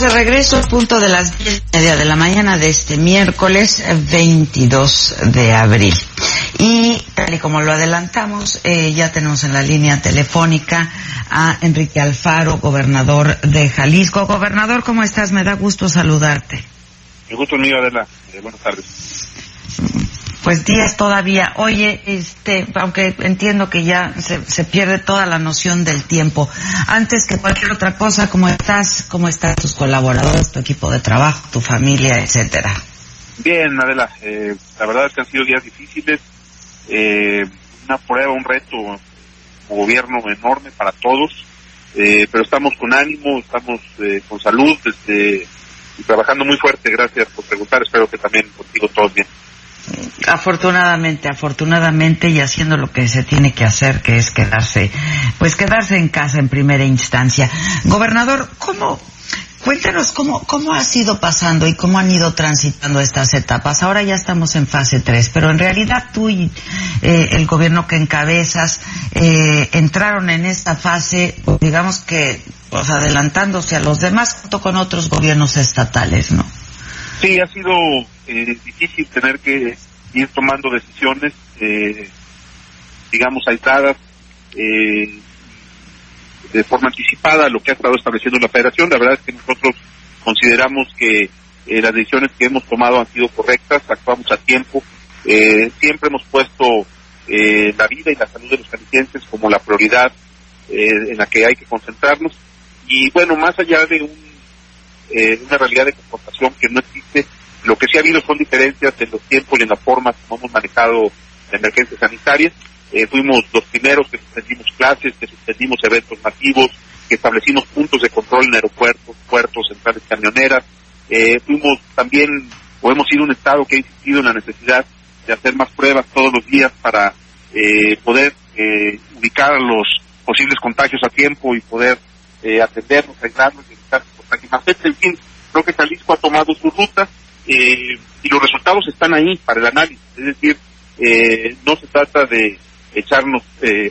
de regreso al punto de las 10:30 de la mañana de este miércoles 22 de abril. Y tal y como lo adelantamos, ya tenemos en la línea telefónica a Enrique Alfaro, gobernador de Jalisco. Gobernador, ¿cómo estás? Me da gusto saludarte. El gusto es mío, Adela. Buenas tardes. Pues días todavía. Oye, aunque entiendo que ya se pierde toda la noción del tiempo. Antes que cualquier otra cosa, ¿cómo estás? ¿Cómo están tus colaboradores, tu equipo de trabajo, tu familia, etcétera? Bien, Adela. La verdad es que han sido días difíciles. Una prueba, un reto, un gobierno enorme para todos. Pero estamos con ánimo, estamos con salud, y trabajando muy fuerte. Gracias por preguntar. Espero que también contigo todos bien. Afortunadamente, y haciendo lo que se tiene que hacer, que es quedarse en casa en primera instancia. Gobernador, cuéntanos cómo ha sido pasando y cómo han ido transitando estas etapas. Ahora ya estamos en fase 3, pero en realidad tú y el gobierno que encabezas entraron en esta fase, digamos que adelantándose a los demás junto con otros gobiernos estatales, ¿no? Sí, ha sido difícil tener que ir tomando decisiones, digamos, aisladas, de forma anticipada a lo que ha estado estableciendo la Federación. La verdad es que nosotros consideramos que las decisiones que hemos tomado han sido correctas, actuamos a tiempo, siempre hemos puesto la vida y la salud de los jaliscienses como la prioridad en la que hay que concentrarnos. Y bueno, más allá de una realidad de confrontación que no existe, lo que sí ha habido son diferencias en los tiempos y en la forma como hemos manejado la emergencia sanitaria. Fuimos los primeros que suspendimos clases, que suspendimos eventos masivos, que establecimos puntos de control en aeropuertos, puertos, centrales camioneras. Fuimos también, o hemos sido un estado que ha insistido en la necesidad de hacer más pruebas todos los días para poder ubicar a los posibles contagios a tiempo y poder atendernos, aislarnos y evitar contagios. En fin, creo que Jalisco ha tomado su ruta y los resultados están ahí para el análisis. Es decir, no se trata de echarnos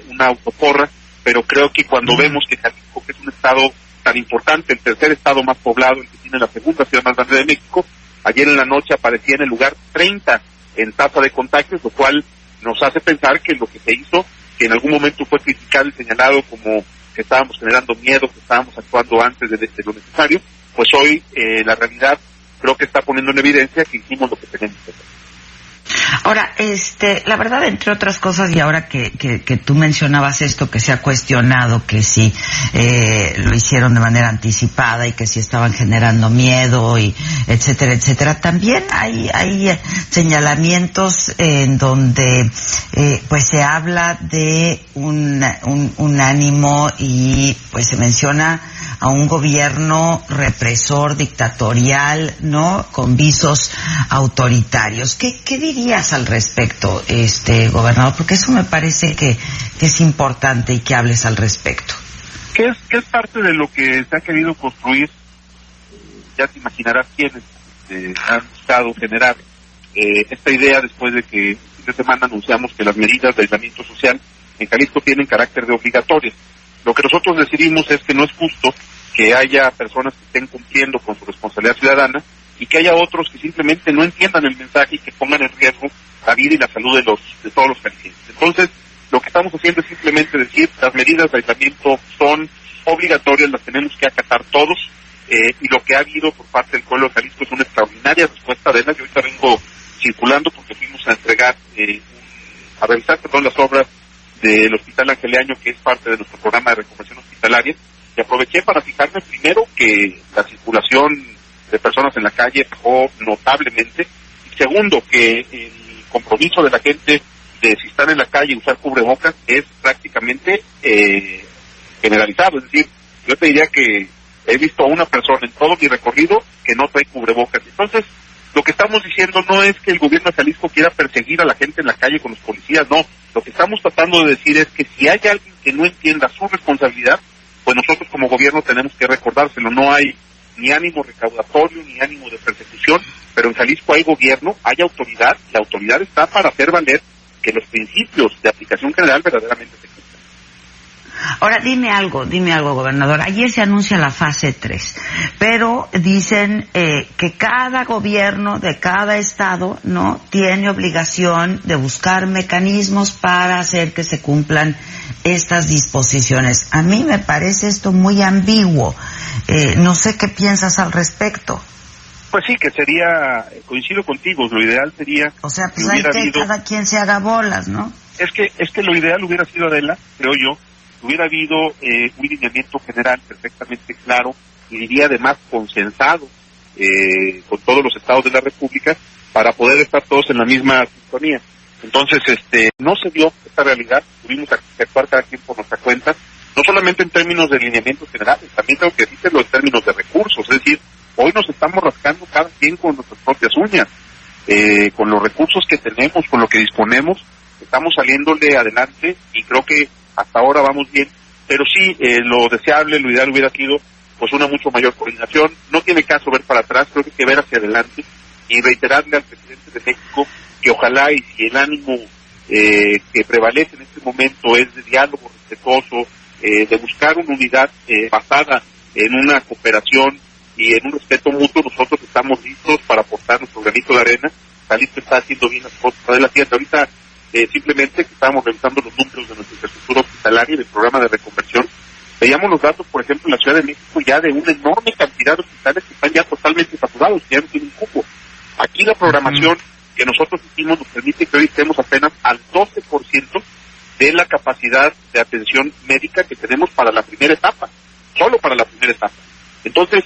una autoporra, pero creo que cuando vemos que Jalisco, que es un estado tan importante, el tercer estado más poblado, el que tiene la segunda ciudad más grande de México, ayer en la noche aparecía en el lugar 30 en tasa de contagios, lo cual nos hace pensar que lo que se hizo, que en algún momento fue criticado y señalado como que estábamos generando miedo, que estábamos actuando antes de lo necesario, pues hoy la realidad creo que está poniendo en evidencia que hicimos lo que tenemos que hacer. Ahora, la verdad, entre otras cosas, y ahora que tú mencionabas esto, que se ha cuestionado que si lo hicieron de manera anticipada y que si estaban generando miedo y etcétera, también hay señalamientos en donde pues se habla de un ánimo y pues se menciona a un gobierno represor, dictatorial, ¿no? Con visos autoritarios. ¿Qué dirías al respecto, gobernador? Porque eso me parece que es importante y que hables al respecto. ¿Qué es parte de lo que se ha querido construir? Ya te imaginarás quiénes han buscado generar esta idea después de que esta semana anunciamos que las medidas de aislamiento social en Jalisco tienen carácter de obligatorias. Lo que nosotros decidimos es que no es justo que haya personas que estén cumpliendo con su responsabilidad ciudadana y que haya otros que simplemente no entiendan el mensaje y que pongan en riesgo la vida y la salud de todos los jaliscienses. Entonces, lo que estamos haciendo es simplemente decir, las medidas de aislamiento son obligatorias, las tenemos que acatar todos, y lo que ha habido por parte del pueblo de Jalisco es una extraordinaria respuesta de ella. Yo ahorita vengo circulando porque fuimos a entregar, a revisar las obras del Hospital Angeleaño, que es parte de nuestro programa de reconversión hospitalaria, y aproveché para fijarme primero que la circulación de personas en la calle bajó notablemente, y segundo, que el compromiso de la gente de si están en la calle usar cubrebocas es prácticamente generalizado. Es decir, yo te diría que he visto a una persona en todo mi recorrido que no trae cubrebocas. Entonces, lo que estamos diciendo no es que el gobierno de Jalisco quiera perseguir a la gente en la calle con los policías, no. Lo que estamos tratando de decir es que si hay alguien que no entienda su responsabilidad, pues nosotros como gobierno tenemos que recordárselo. No hay ni ánimo recaudatorio, ni ánimo de persecución, pero en Jalisco hay gobierno, hay autoridad, la autoridad está para hacer valer que los principios de aplicación general verdaderamente se cumplan. Ahora, dime algo, gobernador. Ayer se anuncia la fase 3, pero dicen que cada gobierno de cada estado no tiene obligación de buscar mecanismos para hacer que se cumplan estas disposiciones. A mí me parece esto muy ambiguo. No sé qué piensas al respecto. Pues sí, que sería, coincido contigo, lo ideal sería... O sea, pues hay que cada quien se haga bolas, ¿no? Es que lo ideal hubiera sido, Adela, creo yo, hubiera habido un lineamiento general perfectamente claro y diría además consensado con todos los estados de la República para poder estar todos en la misma sintonía. Entonces, no se dio esta realidad, tuvimos que actuar cada quien por nuestra cuenta, no solamente en términos de lineamientos generales, también tengo que decirlo en términos de recursos, es decir, hoy nos estamos rascando cada quien con nuestras propias uñas, con los recursos que tenemos, con lo que disponemos, estamos saliéndole adelante y creo que hasta ahora vamos bien, pero sí, lo deseable, lo ideal hubiera sido pues una mucho mayor coordinación. No tiene caso ver para atrás, creo que hay que ver hacia adelante y reiterarle al presidente de México que ojalá, y si el ánimo que prevalece en este momento es de diálogo respetuoso, de buscar una unidad basada en una cooperación y en un respeto mutuo, nosotros estamos listos para aportar nuestro granito de arena. Jalisco está haciendo bien las cosas de la tierra. Ahorita simplemente que estábamos revisando los números de nuestra infraestructura hospitalaria y del programa de reconversión, veíamos los datos, por ejemplo, en la Ciudad de México ya de una enorme cantidad de hospitales que están ya totalmente saturados, que ya no tienen cupo. Aquí la programación que nosotros hicimos nos permite que hoy estemos apenas al 12% de la capacidad de atención médica que tenemos para la primera etapa, solo para la primera etapa. Entonces,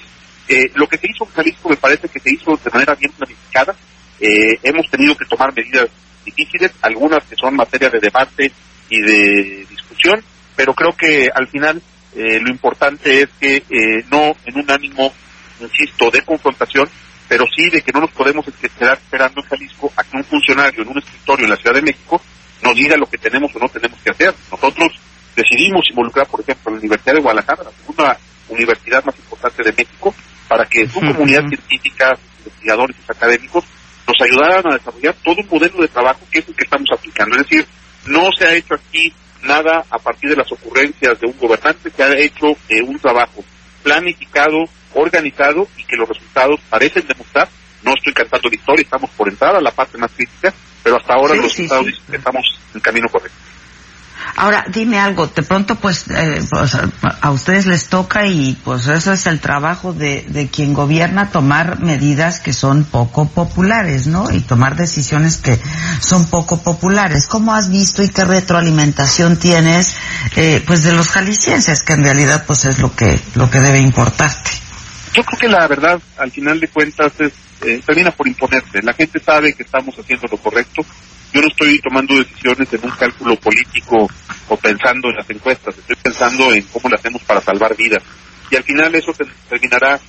lo que se hizo en Jalisco me parece que se hizo de manera bien planificada. Hemos tenido que tomar medidas difíciles, algunas que son materia de debate y de discusión, pero creo que al final lo importante es que no en un ánimo, insisto, de confrontación, pero sí de que no nos podemos quedar esperando en Jalisco a que un funcionario en un escritorio en la Ciudad de México nos diga lo que tenemos o no tenemos que hacer. Nosotros decidimos involucrar, por ejemplo, a la Universidad de Guadalajara, la segunda universidad más importante de México, para que su comunidad científica, investigadores y académicos nos ayudaran a desarrollar todo un modelo de trabajo que es el que estamos aplicando. Es decir, no se ha hecho aquí nada a partir de las ocurrencias de un gobernante, se ha hecho un trabajo planificado, organizado y que los resultados parecen demostrar. No estoy cantando victoria, estamos por entrar a la parte más crítica, pero hasta ahora los resultados dicen que estamos en el camino correcto. Ahora, dime algo, de pronto pues a ustedes les toca y pues eso es el trabajo de quien gobierna, tomar medidas que son poco populares, ¿no? Y tomar decisiones que son poco populares. ¿Cómo has visto y qué retroalimentación tienes pues de los jaliscienses, que en realidad pues es lo que debe importarte? Yo creo que la verdad, al final de cuentas, termina por imponerse. La gente sabe que estamos haciendo lo correcto. Yo no estoy tomando decisiones en un cálculo político o pensando en las encuestas, estoy pensando en cómo lo hacemos para salvar vidas. Y al final eso terminará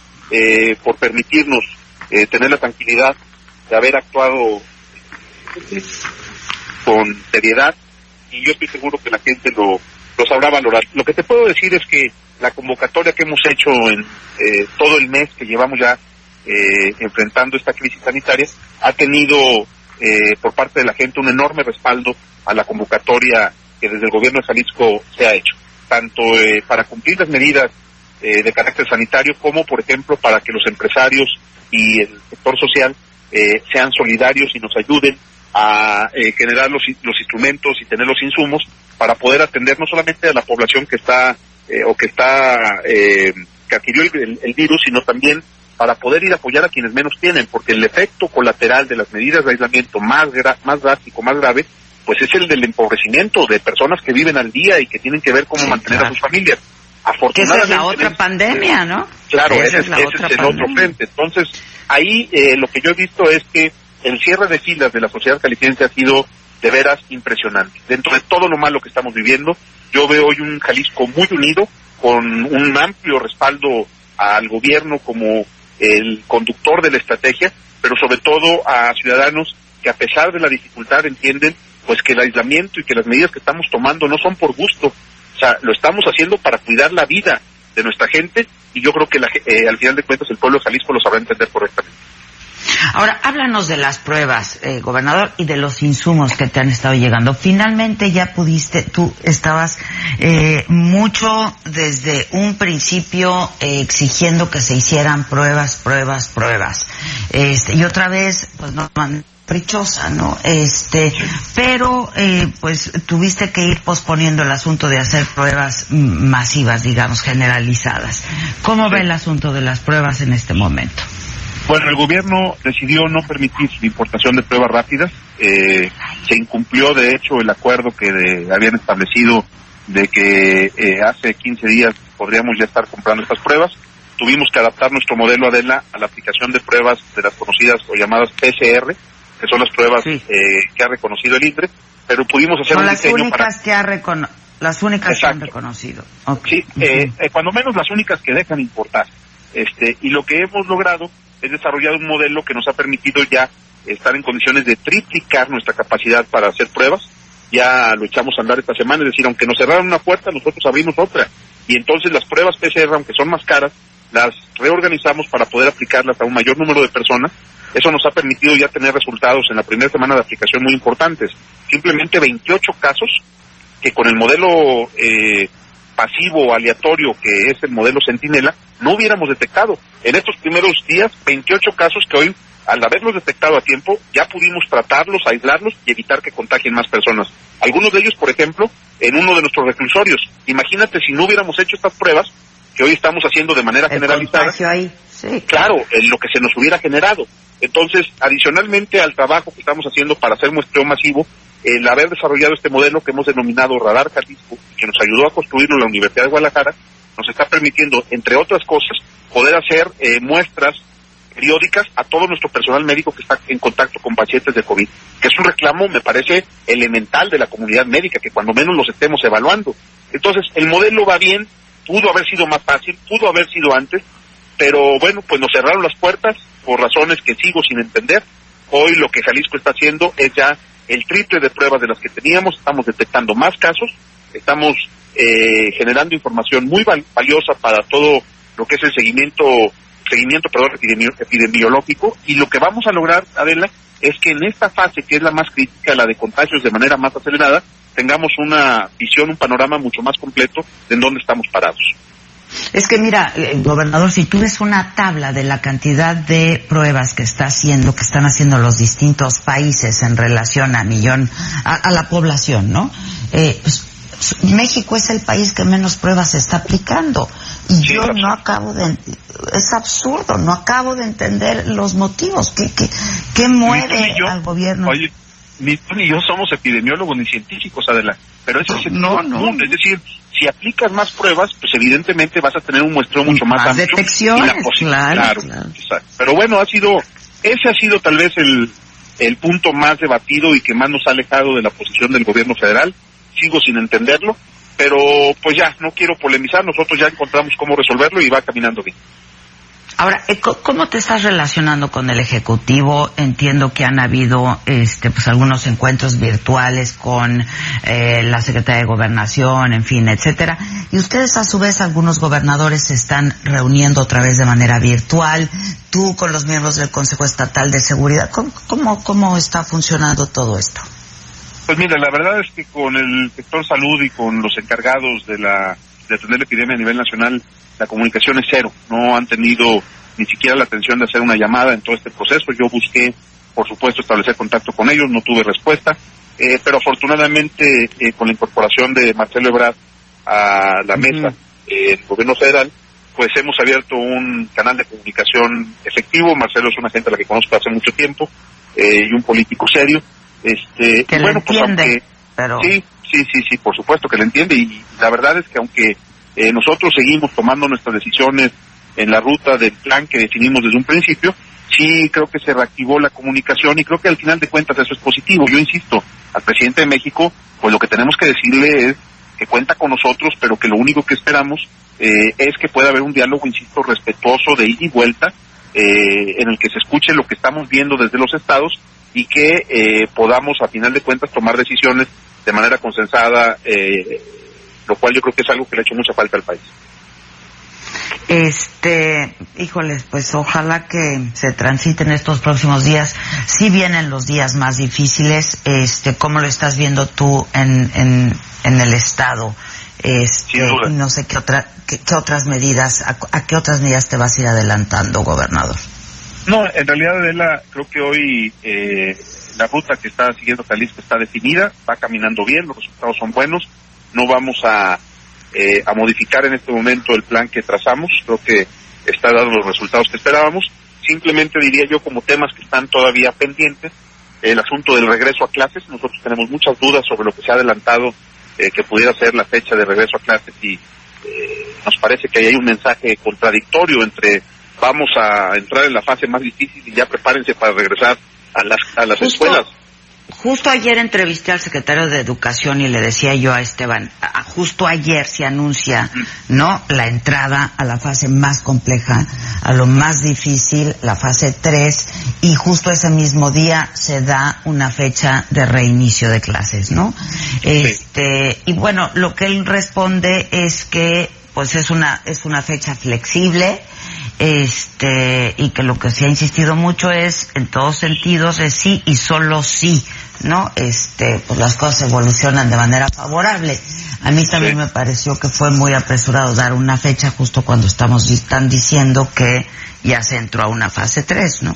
por permitirnos tener la tranquilidad de haber actuado con seriedad, y yo estoy seguro que la gente lo sabrá valorar. Lo que te puedo decir es que la convocatoria que hemos hecho en todo el mes que llevamos ya enfrentando esta crisis sanitaria ha tenido por parte de la gente un enorme respaldo a la convocatoria que desde el gobierno de Jalisco se ha hecho, tanto para cumplir las medidas de carácter sanitario como, por ejemplo, para que los empresarios y el sector social sean solidarios y nos ayuden a generar los instrumentos y tener los insumos para poder atender no solamente a la población que está que adquirió el virus, sino también para poder ir a apoyar a quienes menos tienen, porque el efecto colateral de las medidas de aislamiento más drástico, más grave, pues es el del empobrecimiento de personas que viven al día y que tienen que ver cómo mantener a sus familias. Afortunadamente, esa es la otra pandemia, ¿no? Claro, ese es el otro frente. Entonces, ahí lo que yo he visto es que el cierre de filas de la sociedad jalisciense ha sido de veras impresionante. Dentro de todo lo malo que estamos viviendo, yo veo hoy un Jalisco muy unido, con un amplio respaldo al gobierno como el conductor de la estrategia, pero sobre todo a ciudadanos que a pesar de la dificultad entienden pues que el aislamiento y que las medidas que estamos tomando no son por gusto, o sea, lo estamos haciendo para cuidar la vida de nuestra gente, y yo creo que al final de cuentas el pueblo de Jalisco lo sabrá entender correctamente. Ahora, Ahora, háblanos de las pruebas, gobernador, y de los insumos que te han estado llegando. Finalmente ya pudiste, tú estabas mucho desde un principio exigiendo que se hicieran pruebas. Y otra vez, pues no caprichosa, ¿no? Pero pues tuviste que ir posponiendo el asunto de hacer pruebas masivas, digamos, generalizadas. ¿Cómo ve el asunto de las pruebas en este momento? Bueno, el gobierno decidió no permitir la importación de pruebas rápidas. Se incumplió, de hecho, el acuerdo que habían establecido de que hace 15 días podríamos ya estar comprando estas pruebas. Tuvimos que adaptar nuestro modelo, Adela, a la aplicación de pruebas de las conocidas o llamadas PCR, que son las pruebas que ha reconocido el INDRE, pero pudimos hacer un diseño para... Las únicas que han reconocido. Okay. Sí, cuando menos las únicas que dejan importar. Y lo que hemos logrado es desarrollar un modelo que nos ha permitido ya estar en condiciones de triplicar nuestra capacidad para hacer pruebas. Ya lo echamos a andar esta semana, es decir, aunque nos cerraron una puerta, nosotros abrimos otra. Y entonces las pruebas PCR, aunque son más caras, las reorganizamos para poder aplicarlas a un mayor número de personas. Eso nos ha permitido ya tener resultados en la primera semana de aplicación muy importantes. Simplemente 28 casos que con el modelo pasivo o aleatorio, que es el modelo Centinela, no hubiéramos detectado. En estos primeros días, 28 casos que hoy, al haberlos detectado a tiempo, ya pudimos tratarlos, aislarlos y evitar que contagien más personas. Algunos de ellos, por ejemplo, en uno de nuestros reclusorios. Imagínate si no hubiéramos hecho estas pruebas, que hoy estamos haciendo de manera generalizada. Ahí. Sí, claro, lo que se nos hubiera generado. Entonces, adicionalmente al trabajo que estamos haciendo para hacer muestreo masivo, el haber desarrollado este modelo que hemos denominado Radar Jalisco, que nos ayudó a construirlo en la Universidad de Guadalajara, nos está permitiendo, entre otras cosas, poder hacer muestras periódicas a todo nuestro personal médico que está en contacto con pacientes de COVID, que es un reclamo, me parece, elemental de la comunidad médica, que cuando menos los estemos evaluando. Entonces, el modelo va bien, pudo haber sido más fácil, pudo haber sido antes, pero bueno, pues nos cerraron las puertas por razones que sigo sin entender. Hoy lo que Jalisco está haciendo es ya el triple de pruebas de las que teníamos, estamos detectando más casos, estamos generando información muy valiosa para todo lo que es el seguimiento epidemiológico, y lo que vamos a lograr, Adela, es que en esta fase, que es la más crítica, la de contagios de manera más acelerada, tengamos una visión, un panorama mucho más completo de en dónde estamos parados. Es que mira, gobernador, si tú ves una tabla de la cantidad de pruebas que están haciendo los distintos países en relación a la población, ¿no? Pues, México es el país que menos pruebas está aplicando. Y sí, yo no acabo de... Es absurdo, no acabo de entender los motivos. ¿Qué mueve al gobierno? Oye, ni tú ni yo somos epidemiólogos ni científicos, Adela, pero eso es el común. Es decir, si aplicas más pruebas, pues evidentemente vas a tener un muestreo mucho más amplio. Detecciones, claro. Exacto. Pero bueno, ese ha sido tal vez el punto más debatido y que más nos ha alejado de la posición del gobierno federal. Sigo sin entenderlo, pero pues ya, no quiero polemizar, nosotros ya encontramos cómo resolverlo y va caminando bien. Ahora, ¿cómo te estás relacionando con el Ejecutivo? Entiendo que han habido pues algunos encuentros virtuales con la Secretaría de Gobernación, en fin, etcétera. Y ustedes, a su vez, algunos gobernadores se están reuniendo otra vez de manera virtual. Tú con los miembros del Consejo Estatal de Seguridad. ¿Cómo está funcionando todo esto? Pues mira, la verdad es que con el sector salud y con los encargados de atender la epidemia a nivel nacional, la comunicación es cero. No han tenido ni siquiera la atención de hacer una llamada en todo este proceso. Yo busqué, por supuesto, establecer contacto con ellos, no tuve respuesta, pero afortunadamente con la incorporación de Marcelo Ebrard a la mesa el gobierno federal, pues hemos abierto un canal de comunicación efectivo. Marcelo es una gente a la que conozco hace mucho tiempo y un político serio. Que bueno, pues entiende, pero... Sí, por supuesto que lo entiende, y la verdad es que aunque nosotros seguimos tomando nuestras decisiones en la ruta del plan que definimos desde un principio, sí creo que se reactivó la comunicación y creo que al final de cuentas eso es positivo. Yo insisto, al presidente de México, pues lo que tenemos que decirle es que cuenta con nosotros, pero que lo único que esperamos es que pueda haber un diálogo, insisto, respetuoso, de ida y vuelta, en el que se escuche lo que estamos viendo desde los estados y que podamos a final de cuentas tomar decisiones de manera consensada, lo cual yo creo que es algo que le ha hecho mucha falta al país. Híjoles, pues ojalá que se transiten estos próximos días. Sí vienen los días más difíciles. ¿Cómo lo estás viendo tú en el estado? No sé qué otras medidas, a qué otras medidas te vas a ir adelantando, gobernador. No, en realidad, Adela, creo que hoy la ruta que está siguiendo Jalisco está definida, va caminando bien, los resultados son buenos. No vamos a modificar en este momento el plan que trazamos, creo que está dando los resultados que esperábamos. Simplemente diría yo, como temas que están todavía pendientes, el asunto del regreso a clases. Nosotros tenemos muchas dudas sobre lo que se ha adelantado, que pudiera ser la fecha de regreso a clases, y nos parece que hay un mensaje contradictorio entre vamos a entrar en la fase más difícil y ya prepárense para regresar a las escuelas. Justo ayer entrevisté al secretario de Educación y le decía yo a Esteban, justo ayer se anuncia, ¿no?, la entrada a la fase más compleja, a lo más difícil, la fase 3, y justo ese mismo día se da una fecha de reinicio de clases, ¿no? Sí. Y bueno, lo que él responde es que pues es una fecha flexible, y que lo que se ha insistido mucho es, en todos sentidos, es sí y solo sí, ¿no? Pues las cosas evolucionan de manera favorable. A mí también me pareció que fue muy apresurado dar una fecha justo cuando están diciendo que ya se entró a una fase 3, ¿no?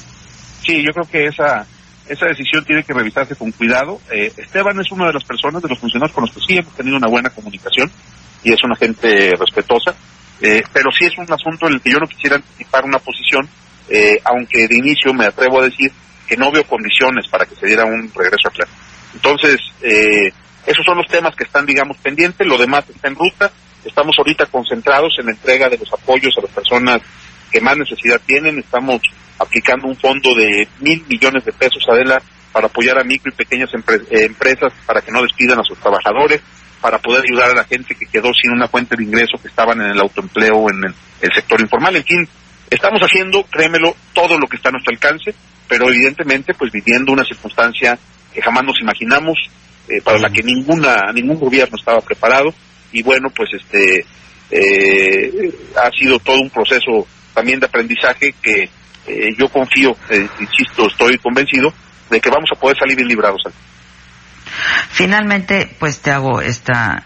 Sí, yo creo que esa decisión tiene que revisarse con cuidado. Esteban es una de las personas, de los funcionarios con los que sí hemos tenido una buena comunicación, y es una gente respetuosa. Pero sí es un asunto en el que yo no quisiera anticipar una posición, aunque de inicio me atrevo a decir que no veo condiciones para que se diera un regreso a clase. Entonces, esos son los temas que están, digamos, pendientes. Lo demás está en ruta. Estamos ahorita concentrados en la entrega de los apoyos a las personas que más necesidad tienen. Estamos aplicando un fondo de 1,000 millones de pesos, Adela, para apoyar a micro y pequeñas empresas para que no despidan a sus trabajadores, para poder ayudar a la gente que quedó sin una fuente de ingreso, que estaban en el autoempleo o en el sector informal. En fin, estamos haciendo, créemelo, todo lo que está a nuestro alcance, pero evidentemente pues viviendo una circunstancia que jamás nos imaginamos, para la que ningún gobierno estaba preparado, y bueno, pues ha sido todo un proceso también de aprendizaje que yo confío, insisto, estoy convencido de que vamos a poder salir bien librados. Finalmente, pues te hago esta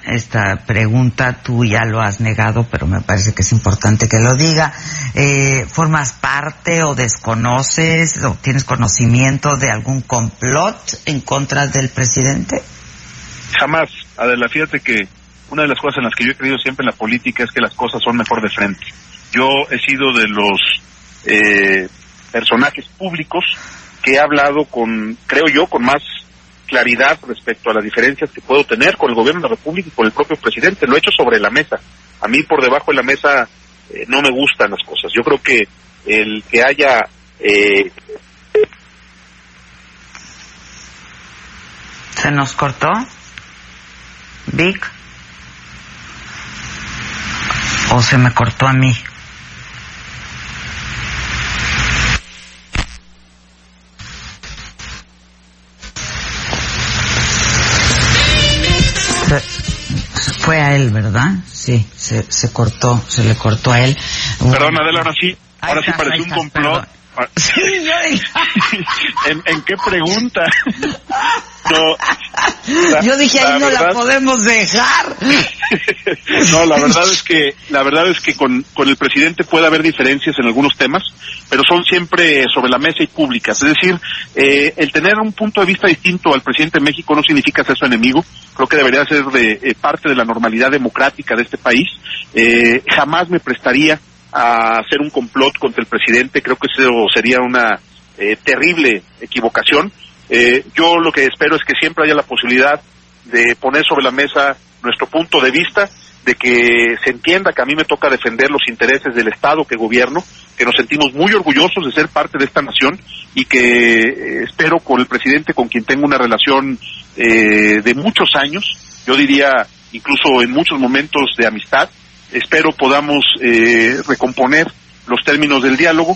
pregunta. Tú ya lo has negado, pero me parece que es importante que lo diga. ¿Formas parte o desconoces o tienes conocimiento de algún complot en contra del presidente? Jamás, Adela. Fíjate que una de las cosas en las que yo he creído siempre en la política es que las cosas son mejor de frente. Yo he sido de los personajes públicos que he hablado creo yo, con más claridad respecto a las diferencias que puedo tener con el gobierno de la República y con el propio presidente. Lo he hecho sobre la mesa. A mí por debajo de la mesa no me gustan las cosas. Yo creo que el que haya ¿Se nos cortó? ¿Vic? ¿O se me cortó a mí? Fue a él, ¿verdad? Sí, se cortó, se le cortó a él. Perdón, Adela, ahora sí parece un complot. Sí, ¿En qué pregunta? Yo dije, ahí no la podemos dejar. No, la verdad es que con el presidente puede haber diferencias en algunos temas, pero son siempre sobre la mesa y públicas. Es decir, el tener un punto de vista distinto al presidente de México no significa ser su enemigo. Creo que debería ser parte de la normalidad democrática de este país. Jamás me prestaría a hacer un complot contra el presidente. Creo que eso sería una terrible equivocación. Yo lo que espero es que siempre haya la posibilidad de poner sobre la mesa nuestro punto de vista, de que se entienda que a mí me toca defender los intereses del Estado que gobierno, que nos sentimos muy orgullosos de ser parte de esta nación, y que espero con el presidente, con quien tengo una relación de muchos años, yo diría incluso en muchos momentos de amistad, espero podamos recomponer los términos del diálogo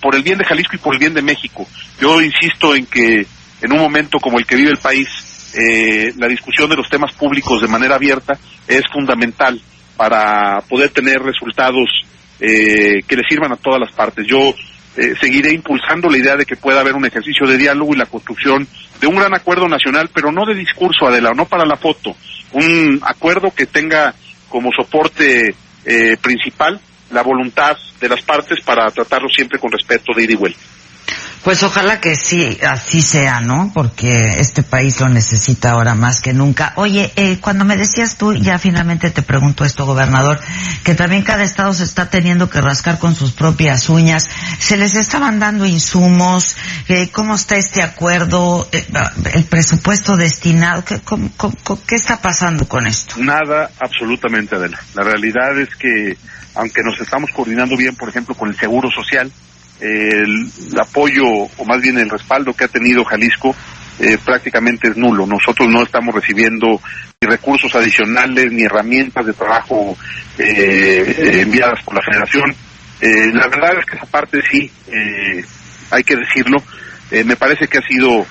por el bien de Jalisco y por el bien de México. Yo insisto en que en un momento como el que vive el país, la discusión de los temas públicos de manera abierta es fundamental para poder tener resultados que le sirvan a todas las partes. Yo seguiré impulsando la idea de que pueda haber un ejercicio de diálogo y la construcción de un gran acuerdo nacional, pero no de discurso, Adela, no para la foto, un acuerdo que tenga como soporte principal la voluntad de las partes para tratarlo siempre con respeto, de ida y vuelta. Pues ojalá que sí, así sea, ¿no? Porque este país lo necesita ahora más que nunca. Oye, cuando me decías tú, ya finalmente te pregunto esto, gobernador, que también cada estado se está teniendo que rascar con sus propias uñas, ¿se les estaban dando insumos? ¿Cómo está este acuerdo? ¿El presupuesto destinado? ¿Qué está pasando con esto? Nada, absolutamente, Adela. La realidad es que, aunque nos estamos coordinando bien, por ejemplo, con el Seguro Social, el apoyo, o más bien el respaldo que ha tenido Jalisco prácticamente es nulo. Nosotros no estamos recibiendo ni recursos adicionales ni herramientas de trabajo enviadas por la Federación. La verdad es que esa parte sí, hay que decirlo, me parece que ha sido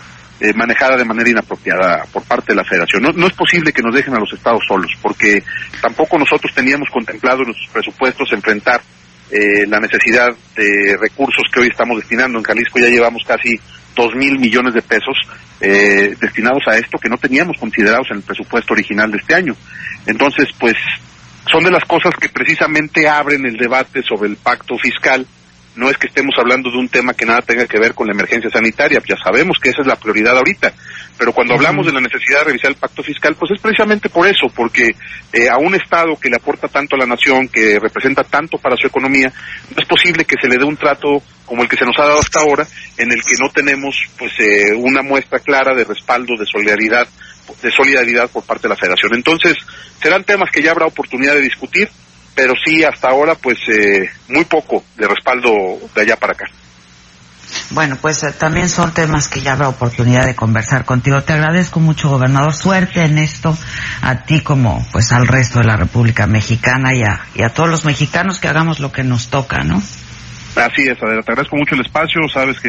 manejada de manera inapropiada por parte de la Federación. No es posible que nos dejen a los estados solos, porque tampoco nosotros teníamos contemplado en nuestros presupuestos enfrentar la necesidad de recursos que hoy estamos destinando. En Jalisco ya llevamos casi 2,000 millones de pesos destinados a esto, que no teníamos considerados en el presupuesto original de este año. Entonces, pues, son de las cosas que precisamente abren el debate sobre el pacto fiscal. No es que estemos hablando de un tema que nada tenga que ver con la emergencia sanitaria, ya sabemos que esa es la prioridad ahorita, pero cuando hablamos de la necesidad de revisar el pacto fiscal, pues es precisamente por eso, porque a un Estado que le aporta tanto a la nación, que representa tanto para su economía, no es posible que se le dé un trato como el que se nos ha dado hasta ahora, en el que no tenemos pues una muestra clara de respaldo, de solidaridad por parte de la Federación. Entonces, serán temas que ya habrá oportunidad de discutir, pero sí, hasta ahora, pues, muy poco de respaldo de allá para acá. Bueno, pues también son temas que ya habrá oportunidad de conversar contigo. Te agradezco mucho, gobernador. Suerte en esto, a ti como pues al resto de la República Mexicana y a todos los mexicanos, que hagamos lo que nos toca, ¿no? Así es, Adela, te agradezco mucho el espacio, sabes que